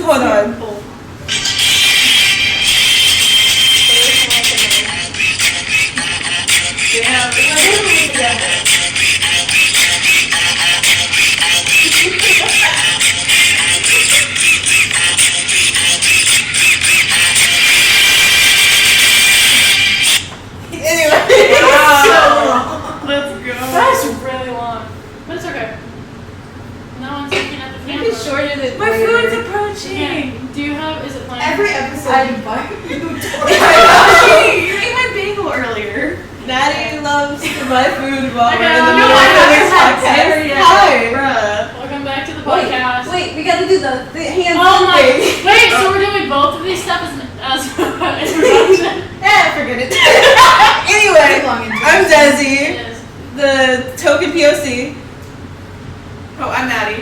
going on? That's really long. But it's okay. No one's looking at the camera. You can shorten it. My later. food's approaching. Yeah. Do you have, is it playing? Every episode you buy food. You ate my bagel earlier. Maddie loves to buy food while we're Okay, in the no, middle I of this haven't had podcast. dinner yet. Hi. Bruh. Welcome back to the podcast. Wait, we gotta do the hands Oh my, thing. wait, so we're doing both of these stuff as introduction? Forget it. Anyway, I'm Desi, It is. the token POC. Oh, I'm Maddie.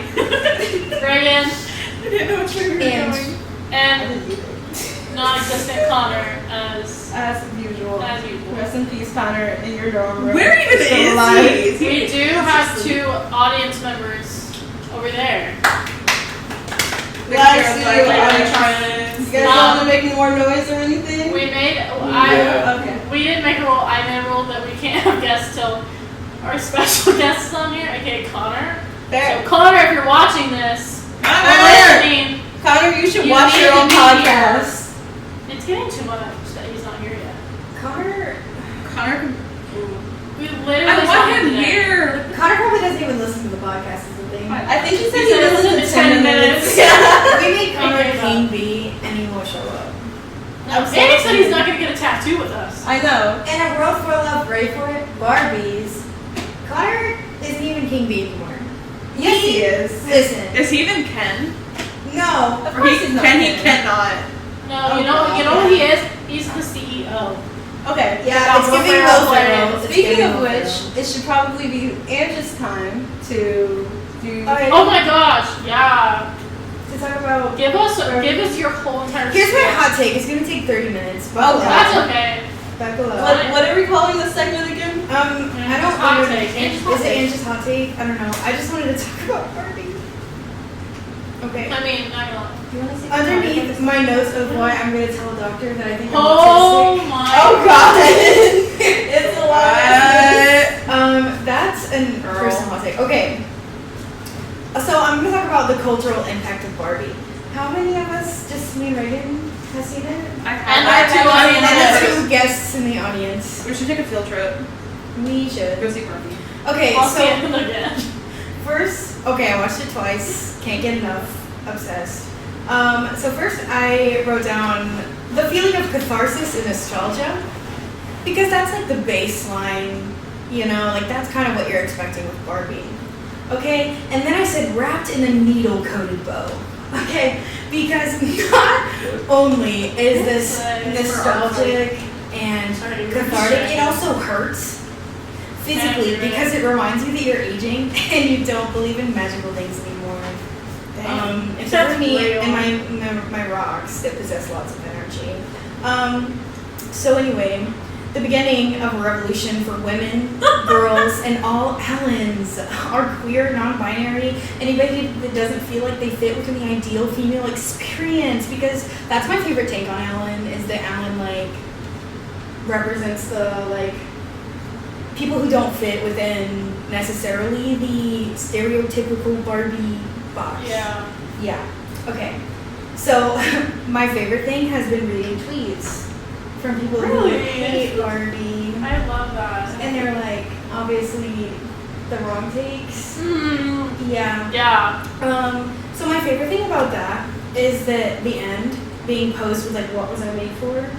Reagan, I didn't know which way we were going. and non-existent Connor as usual. usual. Rest in peace, Connor, in your dorm room. Where even Still is alive. he? We do have two audience members over there. Bless you, Friends. You guys want to make more noise or anything? We made, Okay. we didn't make a rule, I made a rule that we can't have guests till our special guest is on here, aka Connor. Fair. So Connor, if you're watching this, or Connor! listening, Connor, you should You watch need your to own be podcast. it's getting too much that he's not here yet. Connor Connor, We literally I saw want him today. here. Probably doesn't even listen to the podcast is the thing. I think he said He he said listened to listen to 10 minutes. We made Connor Okay, King B and he won't show up. No, Danny said he's not going to get a tattoo with us. I know. In a world full of, ready for it, Barbies, Connor isn't even King B anymore. Yes, he is. Listen, Is he even Ken? no. Of Or course he he's not. can he Ken. cannot? No, Oh, you know what he is? He's the CEO. Okay. Yeah, it's giving Will Will Ferrell. Ferrell. It's Speaking giving of Will which, Ferrell. it should probably be Angie's time to do. Oh my gosh, yeah. To talk about. Give us your whole entire Here's my spiel. hot take. It's gonna take 30 minutes. Oh, That's okay. Buckle up. What are we calling this segment again? I don't Hot know. take. Angie's hot Is it take. Angie's hot take? I don't know. I just wanted to talk about Barbie. Okay. I mean, not gonna lie. Do you want to see Underneath my notes of why I'm going to tell a doctor that I think I'm Oh autistic. my. Oh god! It's a lot. That's an Girl. personal hot take. Okay. So I'm gonna talk about the cultural impact of Barbie. How many of us, just me and Reagan, has seen it? I And have. our two And audience the members. two guests in the audience. We should take a field trip. We should. Go see Barbie. Okay, I'll see so him again. first, okay, I watched it twice. Can't get enough. Obsessed. So first I wrote down the feeling of catharsis and nostalgia. Because that's like the baseline, you know, like that's kind of what you're expecting with Barbie. Okay, and then I said wrapped in a needle-coated bow. Okay, because not only is this nostalgic and cathartic, it also hurts physically because it reminds you that you're aging and you don't believe in magical things anymore. Except for me and my rocks that possess lots of energy. So anyway, the beginning of a revolution for women, girls, and all Allens are queer, non-binary, anybody that doesn't feel like they fit within the ideal female experience, because that's my favorite take on Allen, is that Allen, like, represents the, like, people who don't fit within necessarily the stereotypical Barbie box. Yeah. Yeah. Okay. So my favorite thing has been reading tweets from people Really? who hate Barbie, I love that. and they're like, obviously, the wrong takes. Mm, Yeah. yeah. So my favorite thing about that is that the end being posed with like, what was I made for?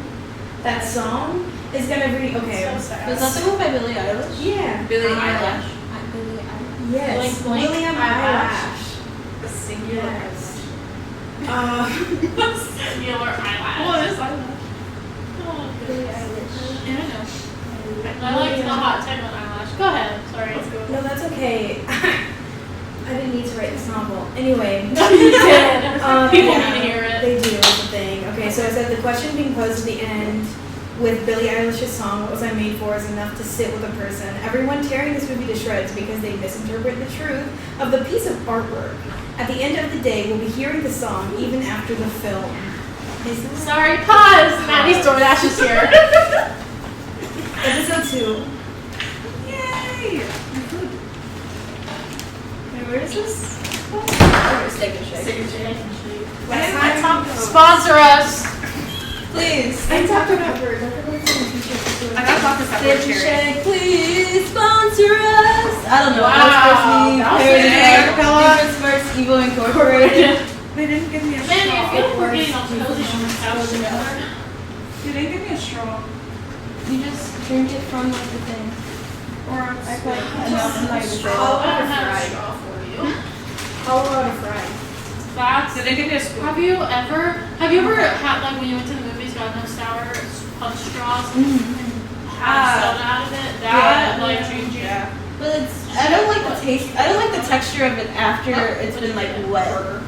That song is gonna be okay. So sad. Was that the one by Billie Eilish? Yeah. Billie Eyelash. Eilish. Billie Eilish. Yes. Blink, blink, William eyelash. Eyelash. A singular. Yes. Singular eyelash. Well, it is eyelash. Oh, Billie Eilish. Yeah, I know. I like the hot take on eyelash. Go ahead. Sorry. Let's go. No, that's okay. I didn't need to write this novel. Anyway. No, you did. People yeah, need to hear it. They do, is the thing. Okay, so I said the question being posed at the end with Billie Eilish's song "What Was I Made For" is enough to sit with a person. Everyone tearing this movie to shreds because they misinterpret the truth of the piece of artwork. At the end of the day, we'll be hearing the song even after the film. Sorry, pause. Maddie's DoorDash is here. Episode 2. Yay! Wait, where is this? Steak and Shake. Sponsor us. Please. I got Dr. Pepper cherry. Please sponsor us. I don't know. Wow, that was Parody good. Acapella. First Evil Incorporated. They didn't give me a Man, I feel straw. like we're getting all cozy on the couch together. Dude, they give me a straw. You just drink it from like the thing. Or I quite enough and like the I don't have a straw for you. Colorado Fried. That's. Did they give me a spoon? Have you ever had like when you went to the movies, got no sour punch straws and had soda out of it? That like changing. Yeah. But I don't like the taste. I don't like the texture of it after it's been like wet.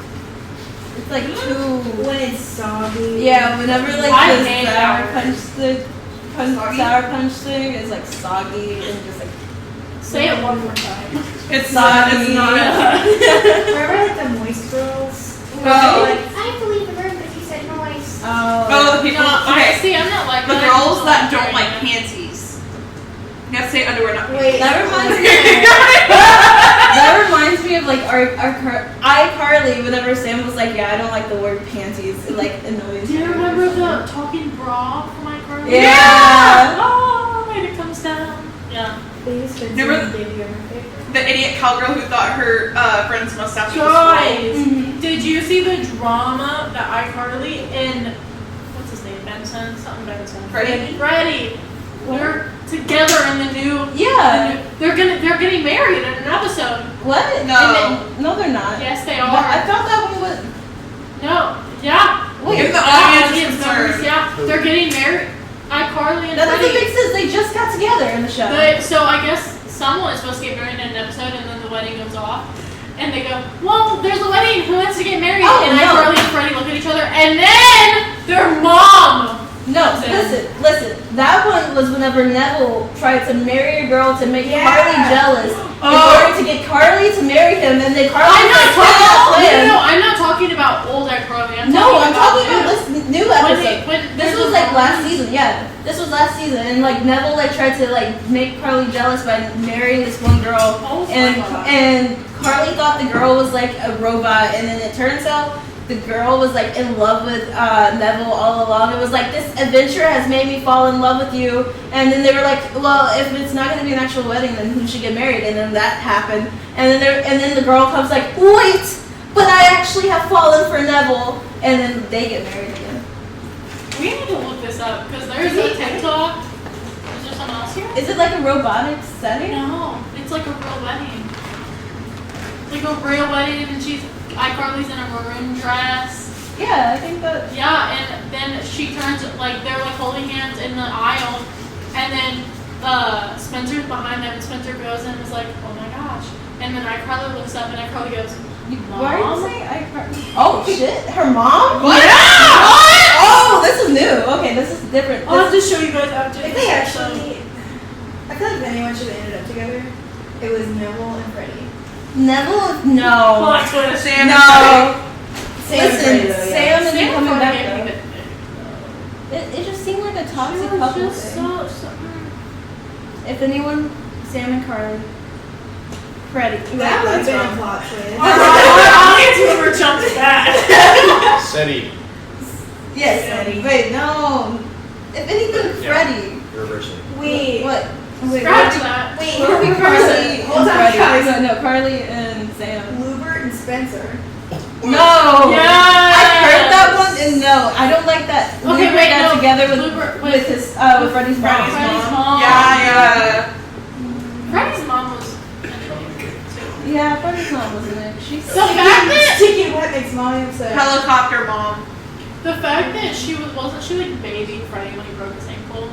It's like too. When it's soggy. Yeah, whenever like I the hate sour sour. sour punch thing is like soggy and just like. Say it one more time. It's not. It's not. Remember like the moist girls? Oh. I believe the room, but you said noise. Oh, the people. No, Okay. see, I'm not like The that. girls that I'm don't very like panties. You have to say underwear, not Wait, That reminds me. That reminds me of like iCarly. Whenever Sam was like, "Yeah, I don't like the word panties," it like annoys Do you me. remember the talking bra from my girl? Yeah. Oh, and it comes down. Yeah. Remember the idiot cowgirl who thought her friend's mustache was Guys, Mhm. did you see the drama that iCarly and what's his name? Benson? Something Benson. Freddie? Freddie. They're together in the new. Yeah. They're getting married in an episode. What? No. No, they're not. Yes, they But are. I thought that one was. No. Yeah. Give the Yeah, audience audience members, concern. yeah, they're getting married. iCarly and That doesn't Freddie. make sense. They just got together in the show. But, so I guess someone is supposed to get married in an episode, and then the wedding goes off, and they go, "Well, there's a wedding. Who wants to get married?" Oh, and no. iCarly and Freddie look at each other, and then their mom. No, Listen. listen. That one was whenever Neville tried to marry a girl to make Yeah. Carly jealous. Oh. In order to get Carly to marry him, and then Carly I'm not like, talking. "Fuck that plan." No, I'm not talking about old iCarly. No, I'm talking about this new When episode. when This there's was a like last woman- season, yeah. This was last season, and like Neville like tried to like make Carly jealous by marrying this one girl, Oh my and God. and Carly thought the girl was like a robot, and then it turns out the girl was like in love with Neville all along. It was like, this adventure has made me fall in love with you, and then they were like, well, if it's not going to be an actual wedding, then who should get married? And then that happened, and then the girl comes like, wait, but I actually have fallen for Neville, and then they get married again. We need to look this up because there's a TikTok. Is there someone else here? Is it like a robotic setting? No, it's like a real wedding. Like a real wedding, and iCarly's in a maroon dress. Yeah, I think that. Yeah, and then she turns, like, they're like holding hands in the aisle, and then Spencer's behind them, and Spencer goes and is like, oh my gosh. And then iCarly looks up, and iCarly goes, Why are you Mom? saying Oh shit, her mom? What? Yeah! Oh, this is new. Okay, this is different. I'll have to show you guys after. If they actually, I feel like if anyone should have ended up together, it was Neville and Freddie. Neville? Well, No. that's what it's Sam and No. Sam and Freddie, Listen, though, yeah. Sam isn't Sam coming probably back gave me though. It just seemed like a She toxic was couple just thing. so. If anyone, Sam and Carly. Freddie. That would have That's been a wrong. plot twist. Our audience member jumped back. SETI. Yes, Eddie. Wait, no. If anything, Yeah. Freddie. Reversing. Wait, What? Wait, Scratch what? that. wait, What would be Carly Hold and on, Freddie? guys. No, Carly and Sam. Lubert and Spencer. No. Yes. I've heard that one, and no, I don't like that. Okay, Lubert wait, got no. together with Lubert with his with Freddie's mom. Freddie's mom. Yeah. Freddie's mom was. Yeah, Freddie's mom wasn't it. She's The fact that Sticky what makes mommy upset. Helicopter mom. the fact that wasn't she like babying Freddie when he broke his ankle?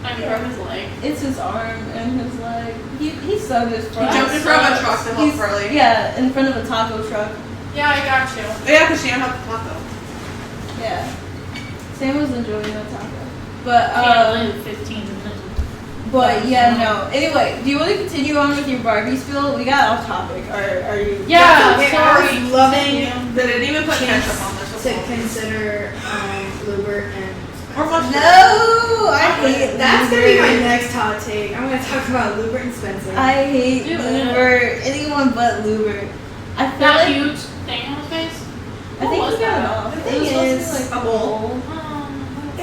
I mean, broke his leg. it's his arm and his leg. He subbed his He front. jumped in front of a truck to help He's- Farley. Yeah, in front of a taco truck. Yeah, I got you. Yeah, because she didn't have the taco. Yeah. Sam was enjoying the taco. But Can't live 15 minutes. but yeah, no. Anyway, do you want to continue on with your Barbie spiel? We got off topic. Are you? Yeah, Okay, sorry. I was loving They didn't even put Chance ketchup on this. to consider Lubert and. Or mustard. No, I hate That's gonna be my Lubert. next hot take. I'm gonna talk about Lubert and Spencer. I hate Do it. Lubert. Anyone but Lubert. I feel That like huge thing on his face? I think was he got it that? off. The It thing was supposed to be is, like a bowl.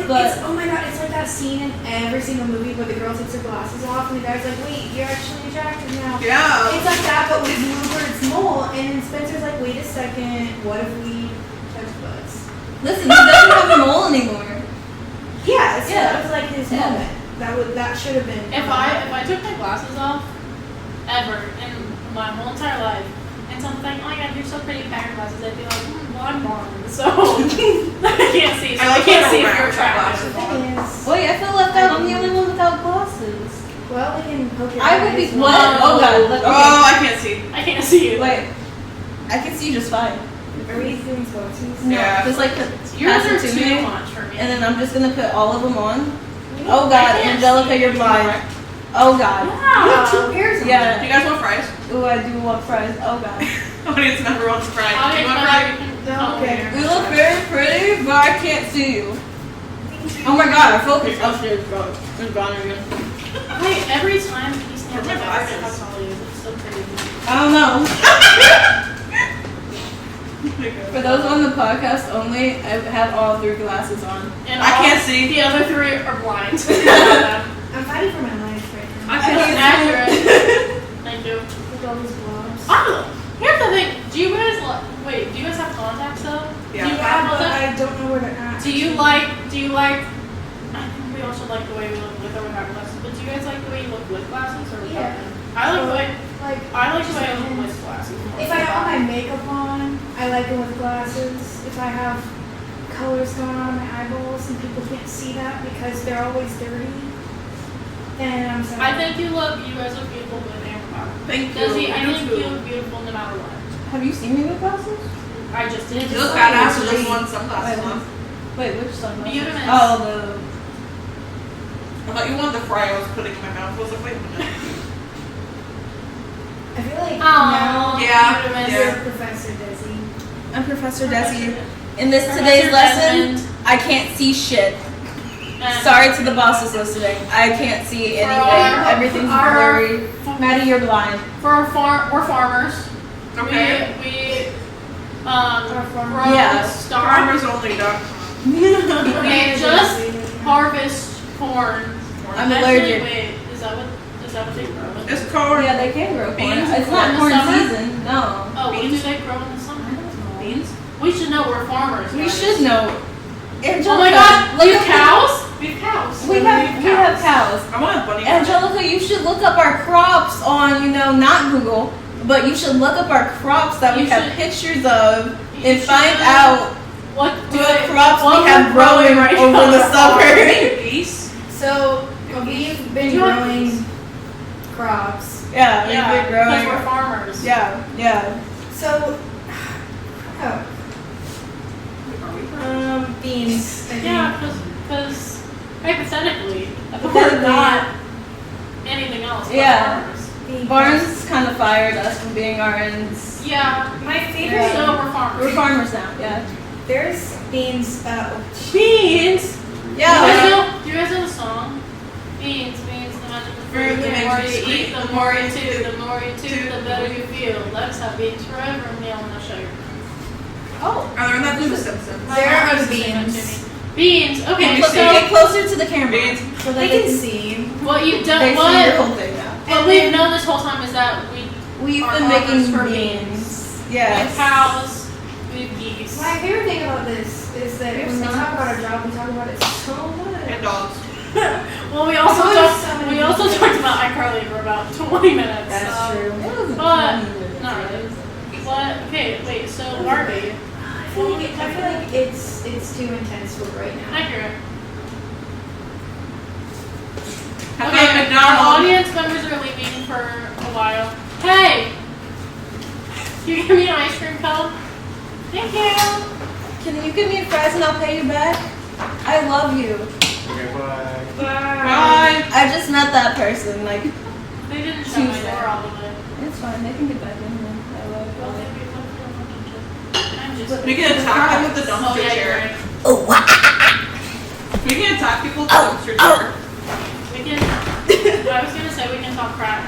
But- It's oh my god, it's like that scene in every single movie where the girl takes her glasses off and the guy's like, wait, you're actually attractive now. Yeah. It's like that, but with Lubert's mole, and then Spencer's like, wait a second, what if we touch butts? Listen, he doesn't have a mole anymore. Yeah, so Yeah. that was like his Yeah. moment. That should have been. If I took my glasses off, ever, in my whole entire life, and someone's like, oh my god, you're so pretty with your glasses, I'd be like, well, I'm blind, so I can't see, so I can't see if you're attractive. The thing is, Wait, I feel left out. I'm the only one without glasses. well, we can poke your I would be eyes. what? Oh god. Look, okay. Oh, I can't see. I can't see you. Wait. I can see just fine. Are we doing spokesies? No, Yeah. just like Yours pass are it to too me, much for me. and then I'm just gonna put all of them on. We- Oh I god, can't Angelica, see you're blind. Oh god. You have two Yeah. pairs on. Do Yeah. you guys want fries? Ooh, I do want fries. Oh god. Audience member wants fries. Do Audience you want member, fries? you can No, come okay. here. We look very pretty, but I can't see you. Oh my god, our focus upstairs is gone. It's gone again. Wait, every time he stands Where's my up, I forget how glasses? tall he is. It's so crazy. I don't know. Oh my God. For those on the podcast only, I have all 3 glasses on. And I all- can't see. The other 3 are blind. I'm fighting for my life right now. I That's can't accurate. Thank you. With all these blobs. Oh, here's the thing. Do you guys wait? Do you guys have contacts though? Yeah. Do you Yeah, have but contacts? I don't know where they're at. Do you like? I think we also like the way we look with or without glasses. But do you guys like the way you look with glasses or without Yeah. them? I like the way Like, I like the way I look with glasses. more if than I have all my without. makeup on, I like it with glasses. If I have colors going on in my eyeballs and people can't see that because they're always dirty, then I'm sorry. I think you guys look beautiful with amber. Thank you. Desi, I You think too. you look beautiful no matter what. Have you seen me with glasses? I just did. You look badass with just one sunglasses on. Wait, which sunglasses? Beautiful. Oh, I thought you wanted the fry I was putting in my mouth. I was like, wait a minute. I feel like Oh, now Yeah, beautiful. yeah. you're Professor Desi. I'm Professor Desi. In this Professor today's lesson, Desmond. I can't see shit. And Sorry to the bosses listening. I can't see For anything. our- Everything's our- blurry. Maddie, you're blind. For we're farmers. Okay. We Our grow farmers. Yeah. stars. FarmersOnly.com. We just harvest corn. I'm Actually, allergic. Wait, is that what they grow? It's corn. Yeah, they can grow corn. Beans? It's not In the corn summer? season. No. Oh, what do Beans? they grow in the summer? Beans? We should know we're farmers. We guys. should know. Angelica, Oh my god, look we have up- cows? We have cows. We have cows. I want a bunny. Angelica, you should look up our crops on, not Google, but you should look up our crops that we You have should- pictures of You and should find know out what what crops what we have we're growing growing right over the now. summer. Geese? So we've been Do you want growing these? Yeah, Yeah, we've been because growing. we're farmers. Yeah. So, beans. I think. Yeah, because hypothetically, Hypothetically, we're not anything else but Yeah. farmers. Beans. Barnes kind of fired us from being RNs. Yeah, My favorite. Yeah. so we're farmers. We're farmers now. Yeah. There's beans. Beans? Yeah. Do you guys know the song? Beans, the magic of Fruit fruit. that The makes more you you sweet, eat, the more you chew. The more you chew, the better you feel. Let's have beans forever, meal in the sugar. Oh. I learned that through The Simpsons. My There mom are used to sing that to beans. me. Beans. Okay, Get so closer to the camera. Beans. So that They can see. what you've done, They see your whole what thing now. what we've known this whole time is that We've Our been making farmers for beans. we Yes. have cows, we have geese. My favorite thing about this is that We have when we sons. talk about our job, we talk about it so much. And dogs. Well, we also Oh, talked. so many We also people. talked about iCarly for about 20 minutes. That's so- true. It wasn't But- 20 minutes, not right? really. What? Okay, wait. So Barbie. I feel like it's too intense for right now. Accurate. Have Okay, a our McDonald's. audience members are leaving for a while. Hey, can you give me an ice cream cone? Thank you. Can you give me a fries and I'll pay you back? I love you. Okay, bye. Bye. I just met that person. Like, They didn't shut my Tuesday. door all the way. it's fine. They can get back in there. I love Well, it. they picked up their fucking shit. I'm just. We can attack them with the Oh, dumpster yeah, you're chair. right. We can attack people with the dumpster chair. We can. I was gonna say we can talk crap.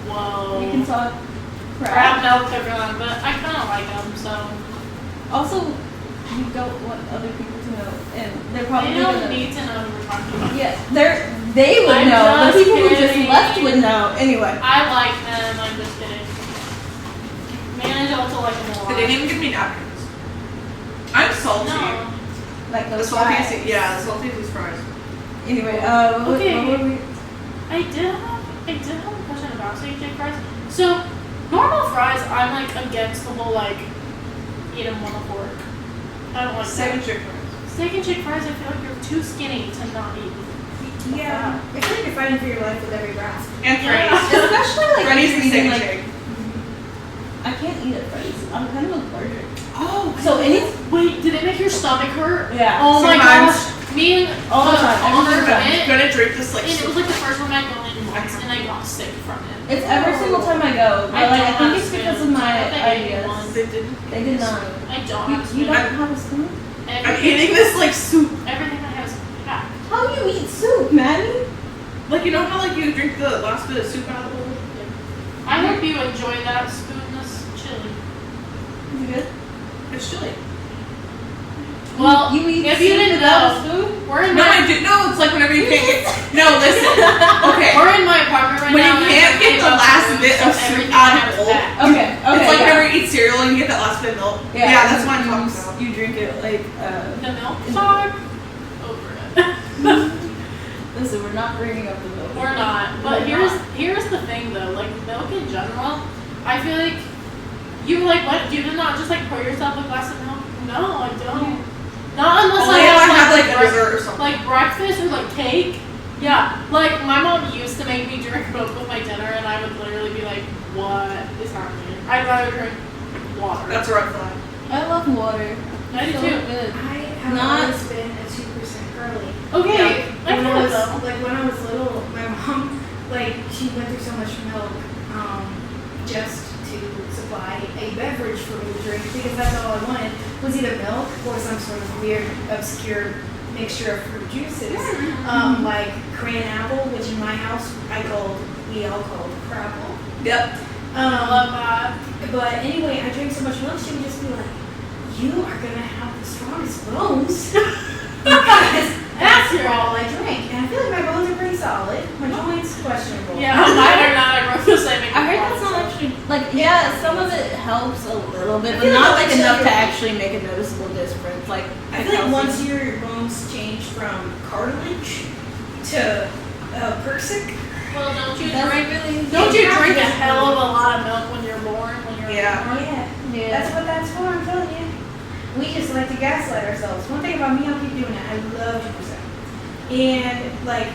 Whoa. We can talk crap crap. milk everyone, but I kind of like them, so Also, we don't want other people to know, and they're probably they don't gonna. need to know who we're talking about. Yeah, they would I'm know. The just people who just kidding. left would know. Anyway. I like them. I'm just kidding. Manage also like them a lot. They didn't even give me napkins. I'm salty. No. Like The those fries. saltiest, yeah, the saltiest fries. Anyway, Okay. what were we? I did have a question about steak and chicken fries. So, normal fries, I'm like against the whole like eat them on a fork. I don't like Steak and that. chicken fries. Steak and chicken fries, I feel like you're too skinny to not eat. Yeah. I feel like you're fighting for your life with every grasp. And Yeah. Freddy's. Especially like Freddy's and steak eating, and like, shake. I can't eat at Freddy's. I'm kind of allergic. Oh, So any Wait, did it make your stomach hurt? yeah. Oh my Sometimes. gosh. Me and All the time, every Connor single time. I'm went, gonna drink this like and it soup. was like the first one I go in once, and I got sick from it. It's every single time I go, but I like I don't think have it's because of spoons. my I don't think I ate ideas. one. They didn't. They did not. I don't You have don't spoons. have a spoon? I'm eating this like soup. Everything I have is packed. How do you eat soup, Maddie? Like you know how like you drink the last bit of soup out of the bowl? I hope you enjoy that spoonless chili. Is it good? It's chili. Well, you eat if you soup didn't without a know, spoon? we're in No, I my did. No, it's like whenever you can't get. No, listen. Okay. we're in my apartment right When now. you and can't I get gave the up last food, bit so of soup everything out I of have the is bowl. back. Okay, okay. It's like yeah. whenever you eat cereal and you get that last bit of milk. Yeah, that's what I'm you- talking about. You drink it like The milk time over it. listen, we're not bringing up the milk. We're not. But here's the thing though, like milk in general, I feel like you like what you did not just like pour yourself a glass of milk? No, I don't. Not unless Only I if I have have like, like a dessert or something. like breakfast or like cake. Yeah. Like my mom used to make me drink milk with my dinner and I would literally be like, what is happening? I'd rather drink water. That's a red flag. I love water. I do So too. good. I have Not- always been a 2% girly. Okay. I When feel I it was though. like when I was little, my mom like she went through so much milk just to supply a beverage for me to drink because that's all I wanted was either milk or some sort of weird obscure mixture of fruit juices, like cran apple, which in my house we all called crapple. Yep. I love that. But anyway, I drank so much milk, she would just be like, "You are gonna have the strongest bones." Because that's all I drink. And I feel like my bones are pretty solid. My joints, questionable. Yeah, mine are not. I wrote the same. I heard that's not actually like some of it helps a little bit, I but feel not like like it's enough to like- actually make a noticeable difference. Like I feel like once your bones change from cartilage to persic, Well, don't you Does it drink? really? Don't you Yeah. drink a hell of a lot of milk when you're born? When you're Yeah. born? Yeah. that's what that's for, I'm telling you. We just like to gaslight ourselves. One thing about me, I'll keep doing it. I love 2%. And like,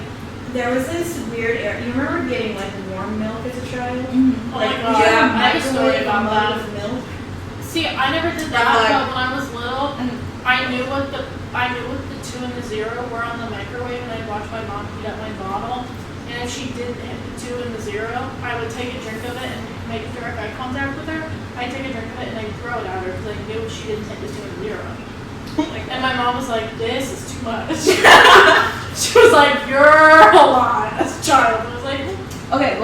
there was this weird era. You remember getting like warm milk as a child? Mhm. Oh my Like, god, you I have a story microwave about mug that. of milk. See, I never did that, Like- but when I was little, And I knew what the 2 and the 0 were on the microwave, and I'd watch my mom heat up my bottle. And if she didn't hit the 2 and the 0, I would take a drink of it and make direct eye contact with her. I'd take a drink of it and I'd throw it at her because I knew she didn't hit the 2 and the 0. And my mom was like, "This is too much." She was like, "You're a lot." As a child, I was like, okay,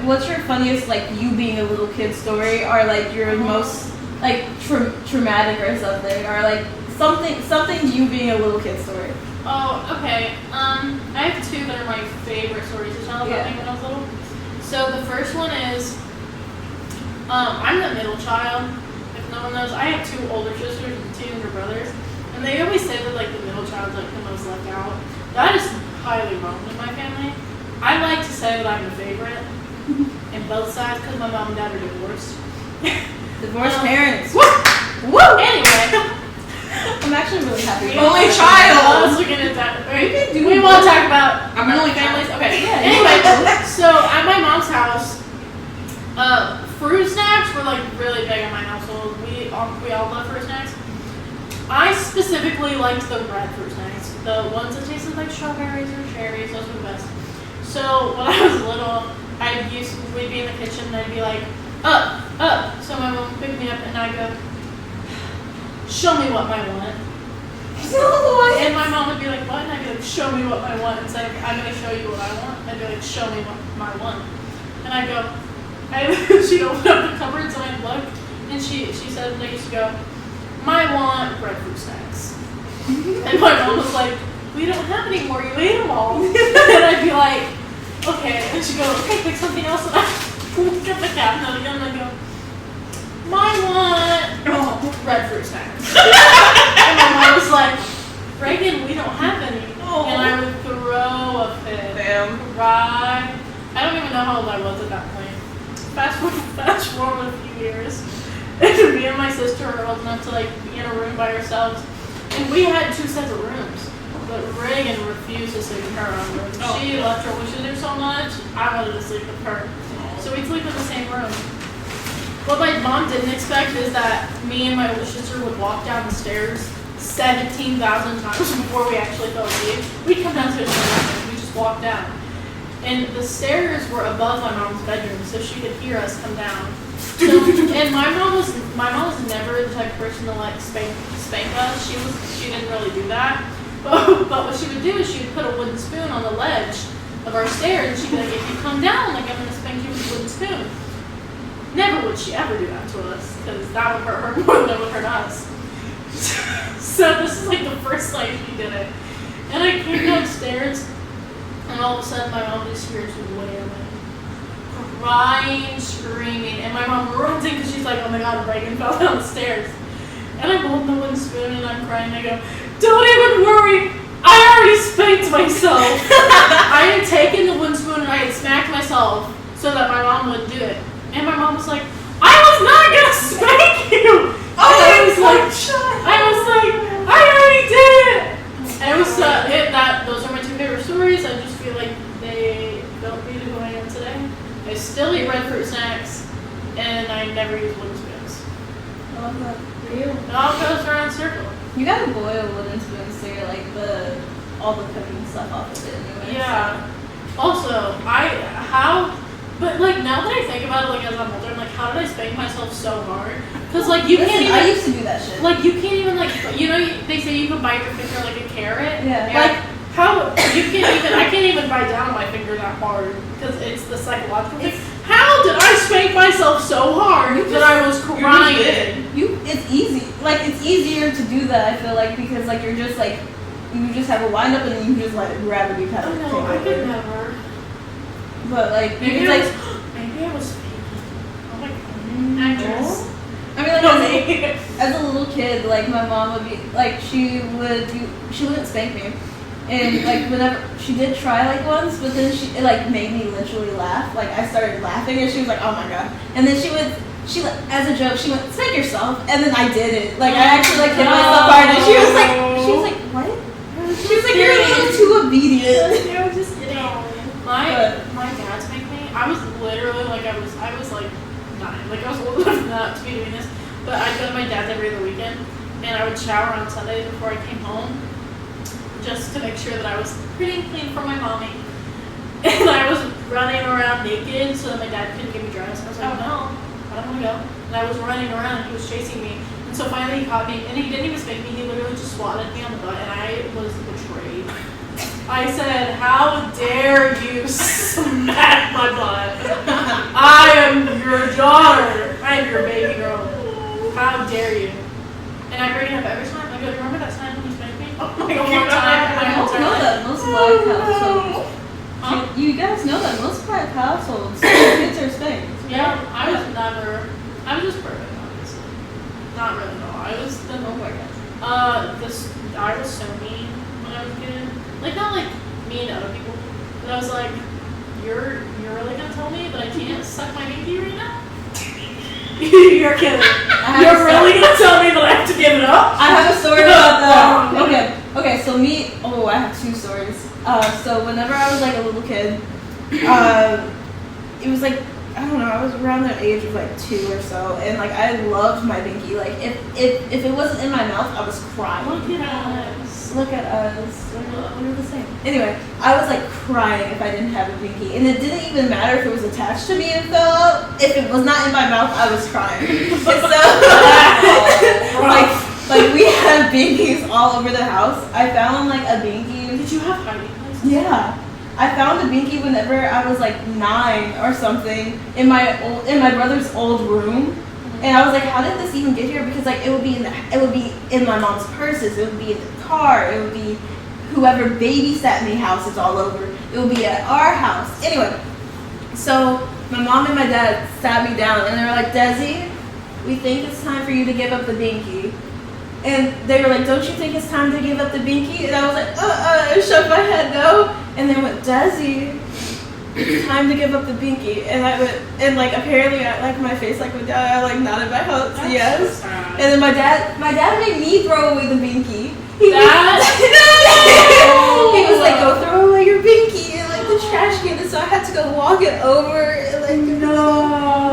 what's your funniest like you being a little kid story, or like your most like traumatic or something, or like something you being a little kid story? "Oh, okay. I have 2 that are my favorite stories to tell about Yeah. me when I was little. So the first one is, I'm the middle child. If no one knows, I have 2 older sisters and 2 younger brothers, and they always say that like the middle child's like the most left out. That is highly wrong in my family. I like to say that I'm the favorite in both sides because my mom and dad are divorced. Divorced Um, parents. Woo! Anyway. I'm actually really happy. We Only don't- child. I was looking at that. Wait, do we want to talk about I'm an only families. child. Okay. Yeah. Anyway, so at my mom's house, fruit snacks were like really big in my household. We all love fruit snacks. I specifically liked the red fruit snacks. The ones that tasted like strawberries or cherries, those were the best. So when I was little, we'd be in the kitchen and I'd be like, up. So my mom would pick me up and I'd go, show me what I want. And my mom would be like, what? And I'd be like, show me what I want. It's like, I'm going to show you what I want. I'd be like, show me what I want. And I'd go, she'd open up the cupboards and I'd look. And she said, they used to go, I want breadfruit snacks. And my mom was like, we don't have any more, you ate them all. And I'd be like, okay. And she'd go, okay, pick something else. And I'd look at the cabinet again and I'd go, I want breadfruit snacks. And my mom was like, Reagan, we don't have any. And I would throw a fit. Damn. Cry. I don't even know how old I was at that point. Fast forward a few years. And me and my sister are old enough to like be in a room by ourselves. And we had 2 sets of rooms. But Reagan refused to sleep in her own room. She left her wishes there so much, I wanted to sleep with her. So we'd sleep in the same room. What my mom didn't expect is that me and my older sister would walk down the stairs 17,000 times before we actually fell asleep. We'd come downstairs and we just walk down. And the stairs were above my mom's bedroom, so she could hear us come down. So, and my mom was never the type of person to like spank us. She didn't really do that. But what she would do is she would put a wooden spoon on the ledge of our stairs, and she'd be like, if you come down, like I'm gonna spank you with a wooden spoon. Never would she ever do that to us, because that would hurt her more than it would hurt us. So this is like the first time she did it. And I came downstairs, and all of a sudden my mom just hears wailing, crying, screaming, and my mom runs in because she's like, oh my god, Reagan fell downstairs. And I'm holding the wooden spoon and I'm crying and I go, don't even worry, I already spanked myself. I had taken the wooden spoon and I had smacked myself so that my mom wouldn't do it. And my mom was like, I was not gonna spank you. I was like, I already did it. And it was those are my 2 favorite stories. I just feel like they built me to who I am today. I still eat red fruit snacks, and I never use wooden spoons. I love that. It all goes around in a circle. You gotta boil wooden spoons to get like all the cooking stuff off of it anyway. Yeah. Also, but like now that I think about it, like as I'm older, I'm like, how did I spank myself so hard? Because like you can't even. I used to do that shit. Like you can't even like they say you can bite your finger like a carrot. Yeah. Like how you can't even I can't even bite down on my finger that hard because it's the psychological thing. How did I spank myself so hard that I was crying? It's easy. Like it's easier to do that. I feel like because like you're just like you just have a wind up and then you just let it grab and you kind of. No, I could never. But like maybe it's maybe I was faking. Oh my god, actress. I mean, like as a little kid, like my mom would be like she wouldn't spank me, and like whenever she did try like once, but then it like made me literally laugh. Like I started laughing, and she was like, "Oh my god!" And then she as a joke, she went, "Spank yourself," and then I did it. Like I actually like hit myself hard, and she was like, "What?" She was like, "You're a little too obedient." I was just kidding. My dad spanked me. I was literally like I was like 9. Like I was old enough not to be doing this. But I'd go to my dad's every other weekend and I would shower on Sundays before I came home just to make sure that I was pretty clean for my mommy. And I was running around naked so that my dad couldn't get me dressed. I was like, no, I don't want to go. And I was running around and he was chasing me. And so finally he caught me and he didn't even spank me. He literally just swatted me on the butt and I was betrayed. I said, how dare you smack my butt? I am your daughter. I am your baby girl. How dare you? And I bring it up every time. I go, remember that time when you spanked me? Oh my god, one time. I don't know that most black households. You guys know that most black households kids are spanked. Yeah, I was just perfect, obviously. Not really, no. I was the Oh my god. I was so mean when I was a kid. Like not like mean to other people, but I was like, you're really gonna tell me that I can't suck my pinky right now? You're kidding. You're really gonna tell me that I have to give it up? I have a story about that. Okay. So I have 2 stories. So whenever I was like a little kid, it was like I don't know. I was around the age of like 2 or so, and like I loved my binky. Like if it wasn't in my mouth, I was crying. Look at us. Look at us. We're the same. Anyway, I was like crying if I didn't have a binky, and it didn't even matter if it was attached to me and fell out. If it was not in my mouth, I was crying. And so, like we had binkies all over the house. I found like a binky. Did you have hiding places? Yeah. I found a binky whenever I was like 9 or something in my brother's old room, and I was like, how did this even get here? Because like it would be in my mom's purses, it would be in the car, it would be whoever babysat me houses all over, it would be at our house. Anyway, so my mom and my dad sat me down and they were like, Desi, we think it's time for you to give up the binky. And they were like, don't you think it's time to give up the binky? And I was like, I shook my head no. And they went, Desi, it's time to give up the binky. And I went, and like apparently I like my face like went down. I like nodded my head yes. So sad. And then my dad made me throw away the binky. He was like, go throw away your binky in like the trash can. And so I had to go walk it over and like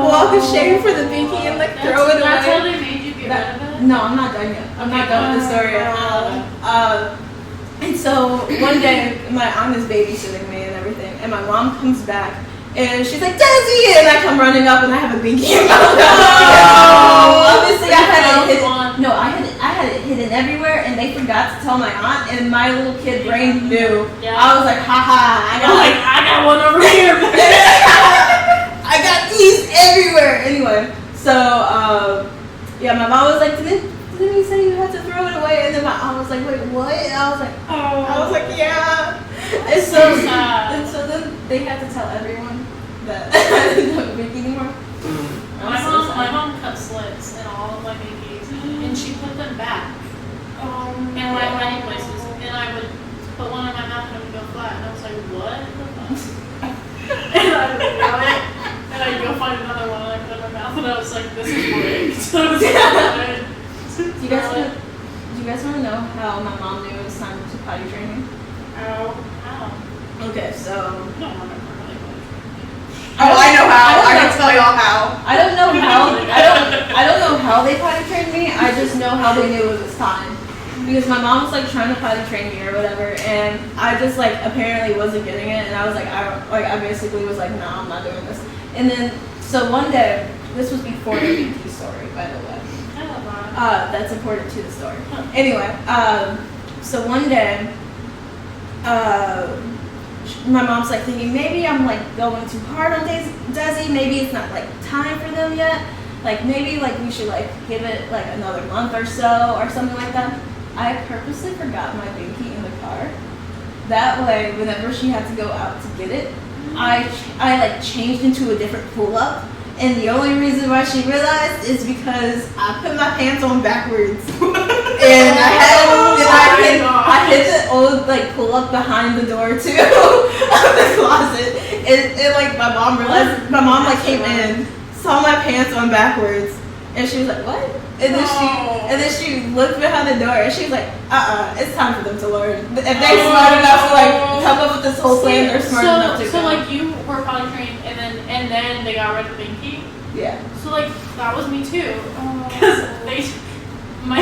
walk of shame for the binky and like throw it away. That's how they made you get rid of it? No, I'm not done yet. I'm not done with the story yet. And so one day, my aunt is babysitting me and everything, and my mom comes back, and she's like, Desi! And I come running up, and I have a binky in my mouth. Obviously, I had it hidden. No, I had it hidden everywhere, and they forgot to tell my aunt, and my little kid brain knew. Yeah. I was like, haha, I got one over here. I got these everywhere. Anyway, so, yeah, my mom was like, didn't you say you had to throw it away? And then my aunt was like, wait, what? And I was like, yeah. And so then they had to tell everyone that I didn't have a binky anymore. My mom cut slits in all of my binkies, and she put them back in my hiding places. And I would put one in my mouth and it would go flat. And I was like, what the fuck? And I would throw it, and I'd go find another one and I put it in my mouth, and I was like, this is rigged. So Do you guys want to know how my mom knew it was time to potty train me? How? Okay, so No, I'm not really Oh, I know how. I don't can tell y'all how. I don't know how I don't know how they potty trained me. I just know how they knew it was time. Because my mom was like trying to potty train me or whatever, and I just like apparently wasn't getting it, and I was like, I basically was like, nah, I'm not doing this. And then so one day, this was before the BT story, by the way. That's important to the story. Anyway, so one day, my mom's like thinking maybe I'm like going too hard on Desi. Maybe it's not like time for them yet. Like maybe like we should like give it like another month or so or something like that. I purposely forgot my binky in the car. That way, whenever she had to go out to get it, I like changed into a different pull-up. And the only reason why she realized is because I put my pants on backwards, and I hid the old like pull up behind the door too of the closet, and like my mom realized. My mom like came in, saw my pants on backwards, and she was like, "What?" And then she looked behind the door, and she was like, it's time for them to learn. If they're smart enough to like come up with this whole plan, they're smart enough to." So like you were potty trained, and then they got rid of binky. Yeah. So like that was me too, because my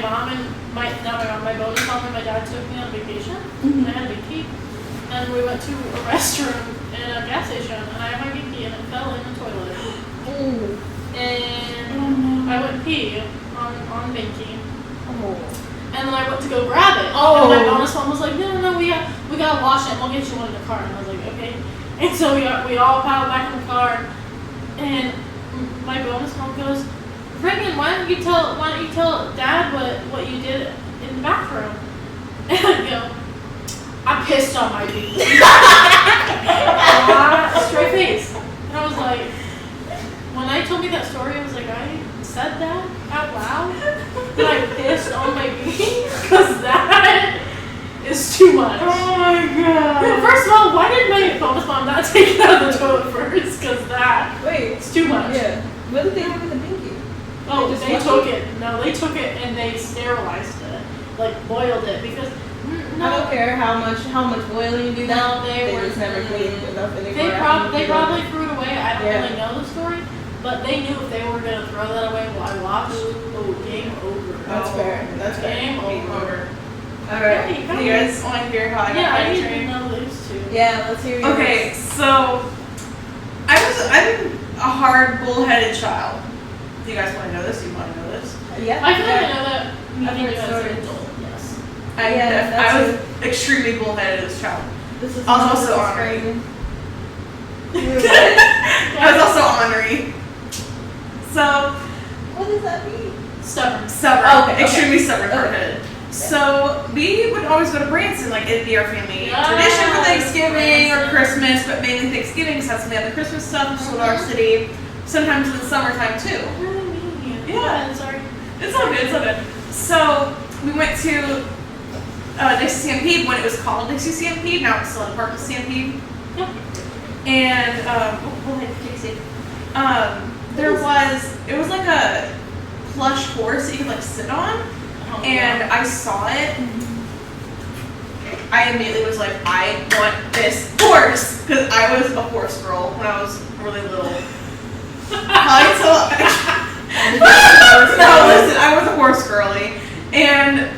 mom and my bonus mom and my dad took me on vacation. Mhm. And I had a binky, and we went to a restroom in a gas station, and I had my binky, and it fell in the toilet. And I went pee on binky. And then I went to go grab it. And my bonus mom was like, no, we gotta wash it. We'll get you one in the car. And I was like, okay. And so we all piled back in the car. And my bonus mom goes, Reagan, why don't you tell Dad what you did in the bathroom? And I go, I pissed on my binky. Straight face. And I was like, when I told me that story, I was like, I said that out loud? That I pissed on my binky? Because that is too much. Oh my god. First of all, why did my bonus mom not take it out of the toilet first? Because that is too much. Yeah. What did they do with the binky? Oh, they took it. No, they took it and they sterilized it. Like, boiled it. Because, I don't care how much boiling you do. No, they were just never cleaned enough anymore. They probably threw it away. I don't really know the story. But they knew if they were gonna throw that away while I watched, oh, game over. That's fair. That's fair. Game over. All right. Do you guys want to hear how I got Yeah, I potty didn't trained? know these two. Yeah, let's hear yours. Okay, so I'm a hard, bullheaded child. Do you guys want to know this? Do you want to know this? Yeah. I feel like I know that I've meeting heard you as an stories. adult, yes. Yeah, I was extremely bullheaded as a child. This is I was this also is honorary. crazy. I was also honorary. So, What does that mean? Stubborn. stubborn. Oh, okay, Extremely stubborn, Okay. hard-headed. So, we would always go to Branson, like, it'd be our family Yeah. tradition for Thanksgiving or Branson. Christmas, but mainly Thanksgiving because that's when they have the Christmas stuff, just go to our city. Sometimes in the summertime, too. I'm really mean. Yeah. Go ahead, sorry. It's all good, it's all good. So, we went to Dixie Stampede when it was called Dixie Stampede, now it's still in Park Stampede. Yeah. And, go ahead, Dixie. It was like a plush horse that you could like sit on, Oh, and I saw it. I immediately was like, I want this horse, because I was a horse girl when I was really little. Probably no, listen, I was a horse girly, and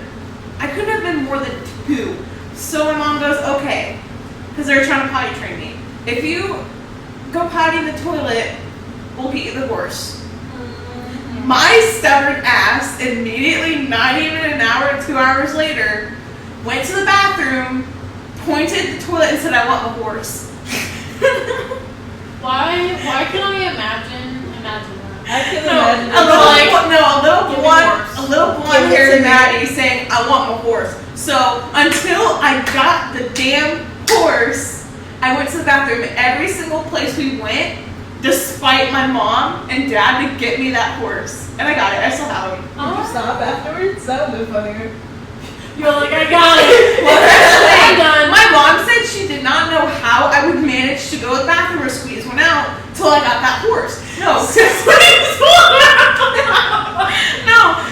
I couldn't have been more than 2. So my mom goes, okay, because they were trying to potty train me. If you go potty in the toilet, we'll get you the horse. My stubborn ass immediately, not even an hour or 2 hours later, went to the bathroom, pointed the toilet and said, I want the horse. Why can I imagine that? I can No, imagine. a little Give blonde it to haired me. Maddie saying, I want my horse. So until I got the damn horse, I went to the bathroom every single place we went, despite my mom and dad, to get me that horse. And I got it. I still have it. Did you stop afterwards? That would have been funnier. You're like, I got it. Well, I'm done. my mom said she did not know how I would manage to go to the bathroom or squeeze one out till I got that horse. No,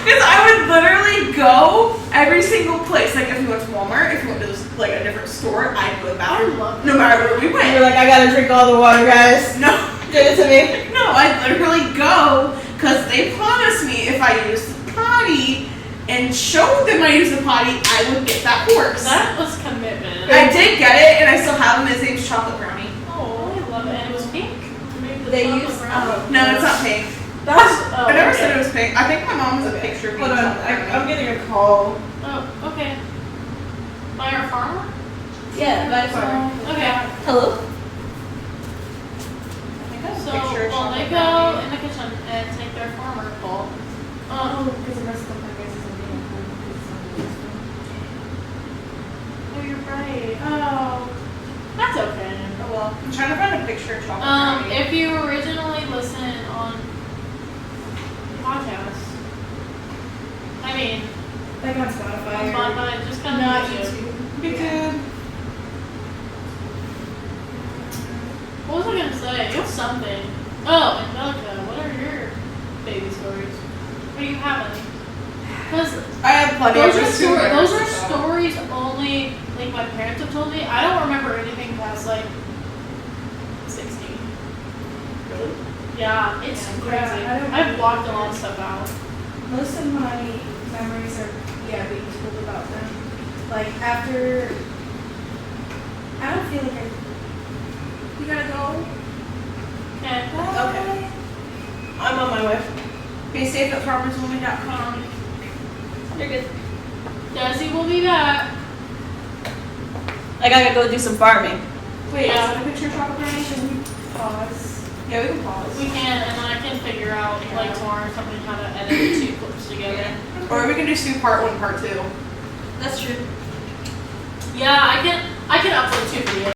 because I would literally go every single place. Like if we went to Walmart, if we went to like a different store, I'd go to the bathroom. love No matter where we You went. were like, I gotta drink all the water, guys. No, Give it to me. no, I'd literally go because they promised me if I used the potty and showed them I used the potty, I would get that horse. That was commitment. I did get it, and I still have him. His name's Chocolate Brownie. Oh, I love it. And it was pink. Maybe the They chocolate used- brown. No, it's not pink. That's. Oh, I never okay. said it was pink. I think my mom has a picture of me. Hold on, I'm getting a call. Oh, okay. By our farmer? Yeah, by far. Okay. Hello? So, well, they go in the kitchen and take their farmer call. because the rest of the podcast isn't being Oh, you're right. Oh, that's okay. Oh well. I'm trying to find a picture of Chocolate Brownie. If you originally listen on podcasts, I mean, like on on Spotify. Spotify, just kind Not of YouTube. YouTube. What was I gonna say? It was something. Oh, Angelica, what are your baby stories? What do you have any? Because I have plenty those of are super those are stuff. stories only like my parents have told me. I don't remember anything past like 16. Really? Yeah, it's Yeah, crazy. I don't I've blocked a lot of stuff out. Most of my memories are, being told about them. Like, after, I don't feel like you gotta go? Okay. Okay. I'm on my way. Be safe at farmerswoman.com. You're good. Desi will be back. I gotta go do some farming. Wait, Yeah. is that a picture of Chocolate Brownie? Should we pause? Yeah, we can pause. We can, and then I can figure out like tomorrow or something how to edit the 2 clips together. Or we can just do part 1, part 2. That's true. Yeah, I can.